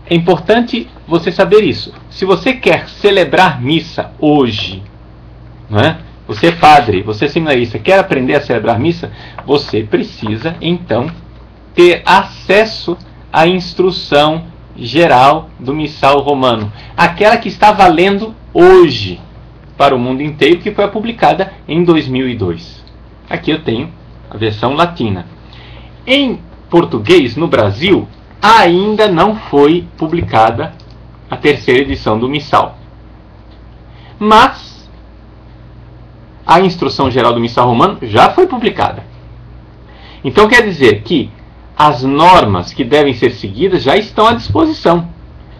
é importante você saber isso. Se você quer celebrar missa hoje, não é? Você é padre, você é seminarista, quer aprender a celebrar missa, você precisa, então, ter acesso à instrução geral do missal romano. Aquela que está valendo hoje para o mundo inteiro, que foi publicada em 2002. Aqui eu tenho a versão latina. Em português, no Brasil, ainda não foi publicada a terceira edição do missal. Mas a instrução geral do missal romano já foi publicada. Então quer dizer que as normas que devem ser seguidas já estão à disposição.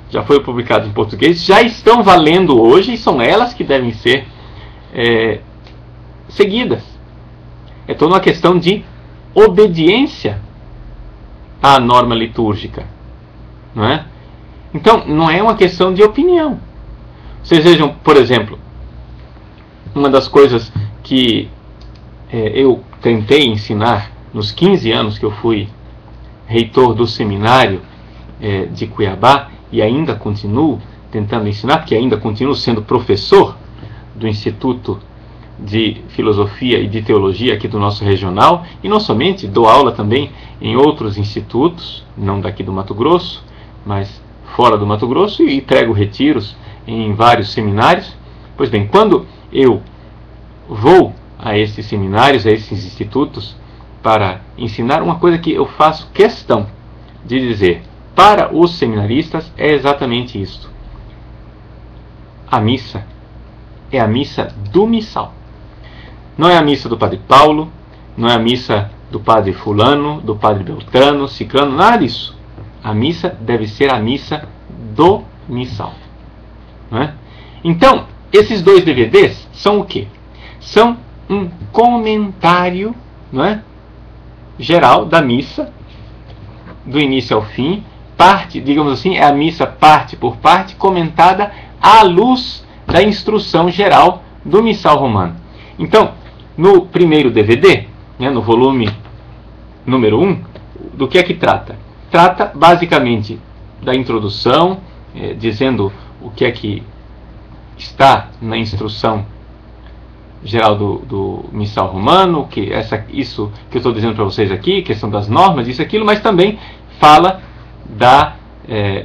Já foi publicado em português, já estão valendo hoje e são elas que devem ser seguidas. É toda uma questão de obediência à norma litúrgica, não é? Então não é uma questão de opinião. Vocês vejam, por exemplo, uma das coisas que eu tentei ensinar nos 15 anos que eu fui reitor do seminário de Cuiabá, e ainda continuo tentando ensinar, porque ainda continuo sendo professor do Instituto de Filosofia e de Teologia aqui do nosso regional, e não somente, dou aula também em outros institutos, não daqui do Mato Grosso, mas fora do Mato Grosso, e prego retiros em vários seminários. Pois bem, quando eu vou a esses seminários, a esses institutos, para ensinar, uma coisa que eu faço questão de dizer para os seminaristas é exatamente isto. A missa é a missa do missal. Não é a missa do Padre Paulo, não é a missa do Padre Fulano, do Padre Beltrano, Ciclano, nada disso. A missa deve ser a missa do missal. Não é? Então, esses dois DVDs são o quê? São um comentário, não é, geral da missa, do início ao fim, parte, digamos assim, é a missa parte por parte, comentada à luz da instrução geral do missal romano. Então, no primeiro DVD, né, no volume número 1, do que é que trata? Trata basicamente da introdução, dizendo o que é que está na instrução geral do missal romano, que isso que eu estou dizendo para vocês aqui, questão das normas, isso, aquilo, mas também fala da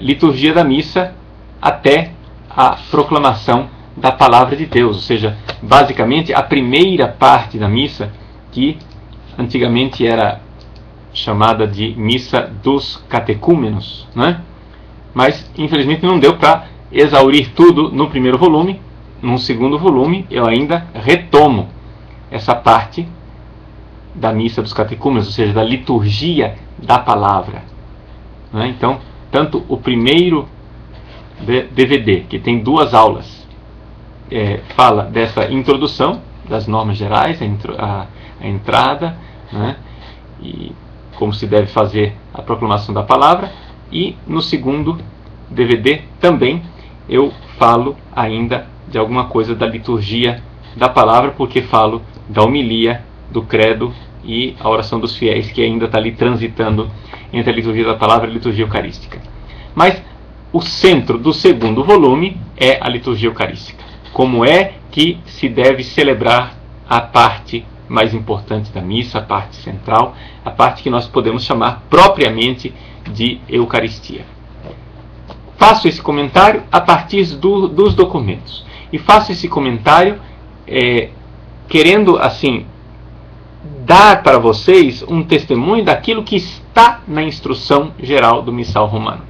liturgia da missa até a proclamação da palavra de Deus, ou seja, basicamente a primeira parte da missa, que antigamente era chamada de missa dos catecúmenos, né? Mas infelizmente não deu para exaurir tudo no primeiro volume. Num segundo volume eu ainda retomo essa parte da missa dos catecúmenos, ou seja, da liturgia da palavra, né? Então, tanto o primeiro DVD, que tem 2 aulas, fala dessa introdução das normas gerais, a entrada, né? E como se deve fazer a proclamação da palavra, e no segundo DVD também eu falo ainda de alguma coisa da liturgia da palavra, porque falo da homilia, do credo e a oração dos fiéis, que ainda está ali transitando entre a liturgia da palavra e a liturgia eucarística. Mas o centro do segundo volume é a liturgia eucarística. Como é que se deve celebrar a parte mais importante da missa, a parte central, a parte que nós podemos chamar propriamente de Eucaristia. Faço esse comentário a partir dos documentos. E faço esse comentário querendo, assim, dar para vocês um testemunho daquilo que está na instrução geral do missal romano.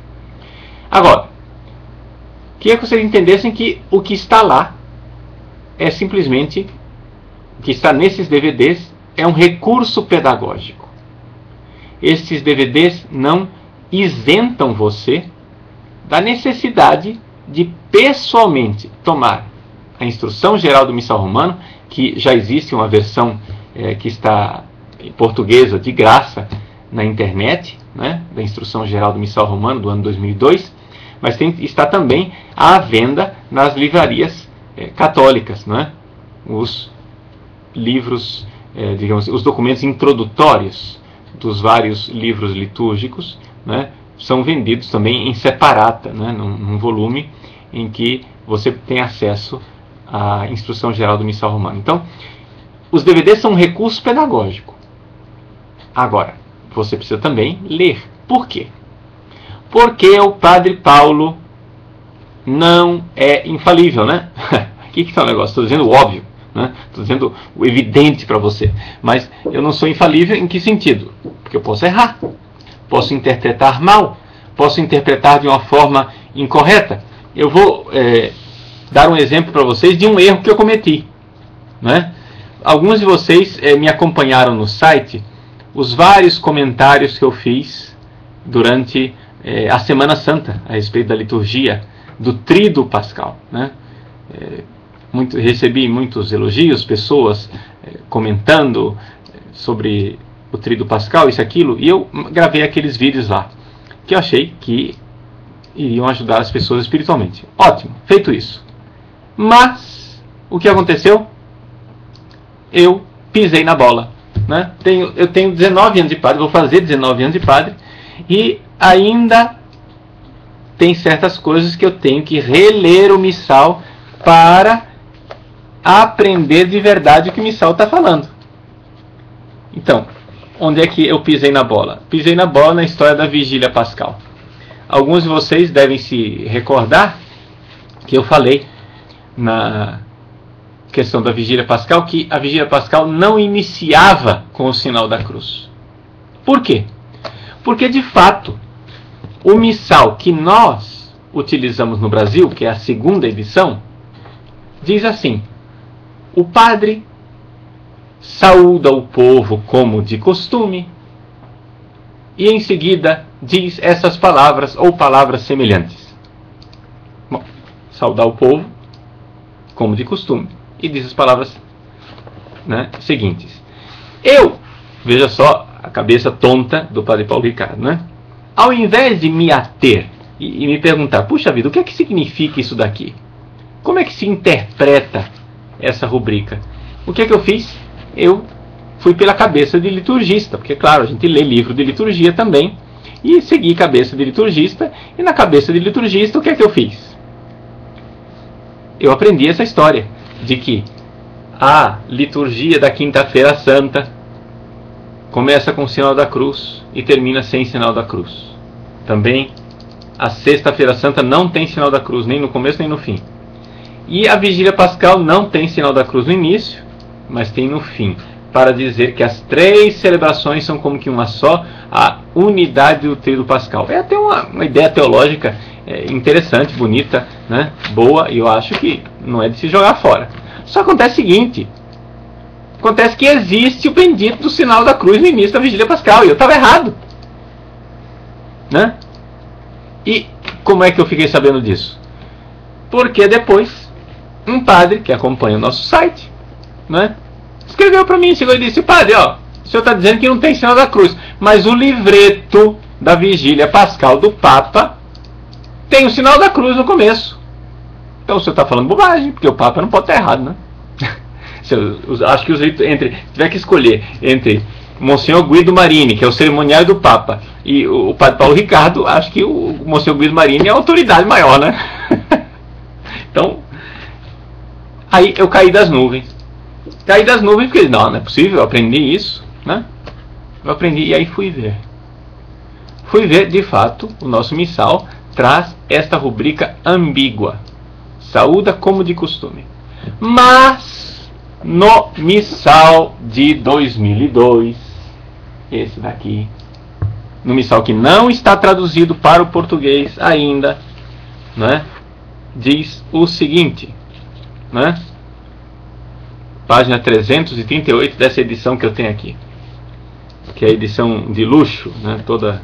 Agora, queria que vocês entendessem que o que está lá é simplesmente, o que está nesses DVDs é um recurso pedagógico. Esses DVDs não isentam você da necessidade de pessoalmente tomar a instrução geral do missal romano, que já existe uma versão que está em portuguesa de graça na internet, né, da instrução geral do missal romano do ano 2002, mas está também à venda nas livrarias católicas, né, os livros, digamos, os documentos introdutórios dos vários livros litúrgicos, né, são vendidos também em separata, né, num volume em que você tem acesso à Instrução Geral do Missal Romano. Então, os DVDs são um recurso pedagógico. Agora, você precisa também ler. Por quê? Porque o Padre Paulo não é infalível, né? O que é o negócio? Estou dizendo o óbvio, né? Estou dizendo o evidente para você. Mas eu não sou infalível em que sentido? Porque eu posso errar, posso interpretar mal, posso interpretar de uma forma incorreta. Eu vou dar um exemplo para vocês de um erro que eu cometi, né? Alguns de vocês me acompanharam no site, os vários comentários que eu fiz durante a Semana Santa a respeito da liturgia do Tríduo Pascal, né? Recebi muitos elogios, pessoas comentando sobre o Tríduo Pascal, isso, aquilo, e eu gravei aqueles vídeos lá, que eu achei que iriam ajudar as pessoas espiritualmente. Ótimo, feito isso. Mas, o que aconteceu? Eu pisei na bola, né? Eu tenho 19 anos de padre, vou fazer 19 anos de padre, e ainda tem certas coisas que eu tenho que reler o missal para aprender de verdade o que o missal está falando. Então, onde é que eu pisei na bola? Pisei na bola na história da Vigília Pascal. Alguns de vocês devem se recordar que eu falei na questão da Vigília Pascal que a Vigília Pascal não iniciava com o sinal da cruz. Por quê? Porque, de fato, o missal que nós utilizamos no Brasil, que é a segunda edição, diz assim: o padre saúda o povo como de costume, e em seguida diz essas palavras ou palavras semelhantes. Bom, saudar o povo como de costume, e diz as palavras, né, seguintes. Veja só a cabeça tonta do Padre Paulo Ricardo, né? Ao invés de me ater e me perguntar, puxa vida, o que é que significa isso daqui? Como é que se interpreta essa rubrica? O que é que eu fiz? Eu fui pela cabeça de liturgista, porque, claro, a gente lê livro de liturgia também, e segui cabeça de liturgista, e na cabeça de liturgista, o que é que eu fiz? Eu aprendi essa história, de que a liturgia da Quinta-feira Santa começa com o sinal da cruz e termina sem sinal da cruz. Também a Sexta-feira Santa não tem sinal da cruz, nem no começo nem no fim. E a Vigília Pascal não tem sinal da cruz no início, mas tem no fim, para dizer que as três celebrações são como que uma só, a unidade do Tríduo Pascal. É até uma ideia teológica interessante, bonita, né? Boa, e eu acho que não é de se jogar fora. Só acontece o seguinte: acontece que existe o bendito do sinal da cruz no início da Vigília Pascal, e eu estava errado, né? E como é que eu fiquei sabendo disso? Porque depois um padre que acompanha o nosso site, né, escreveu para mim, chegou e disse: padre, ó, o senhor está dizendo que não tem sinal da cruz, mas o livreto da Vigília Pascal do Papa tem o sinal da cruz no começo. Então o senhor está falando bobagem, porque o Papa não pode estar errado, né? Eu acho que tiver que escolher entre Monsenhor Guido Marini, que é o cerimoniário do Papa, e o Padre Paulo Ricardo, acho que o Monsenhor Guido Marini é a autoridade maior, né? Então, aí eu caí das nuvens. Caí das nuvens porque, não é possível, eu aprendi isso, né? Eu aprendi e aí fui ver. Fui ver, de fato, o nosso missal traz esta rubrica ambígua. Saúda como de costume. Mas, no missal de 2002, esse daqui, no missal que não está traduzido para o português ainda, né, diz o seguinte, né, página 338 dessa edição que eu tenho aqui, que é a edição de luxo, né, toda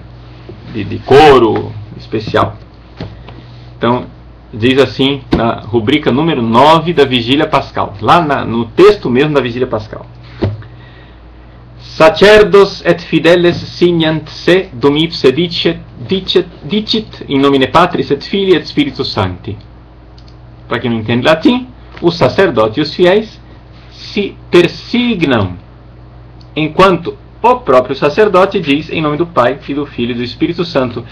de couro especial. Então, diz assim na rubrica número 9 da Vigília Pascal, lá no texto mesmo da Vigília Pascal: Sacerdos et fideles signant se dum ipse dicit in nomine Patris et Filii et Spiritus Sancti. Para quem não entende latim, os sacerdotes e os fiéis se persignam, enquanto o próprio sacerdote diz em nome do Pai, e do Filho e do Espírito Santo.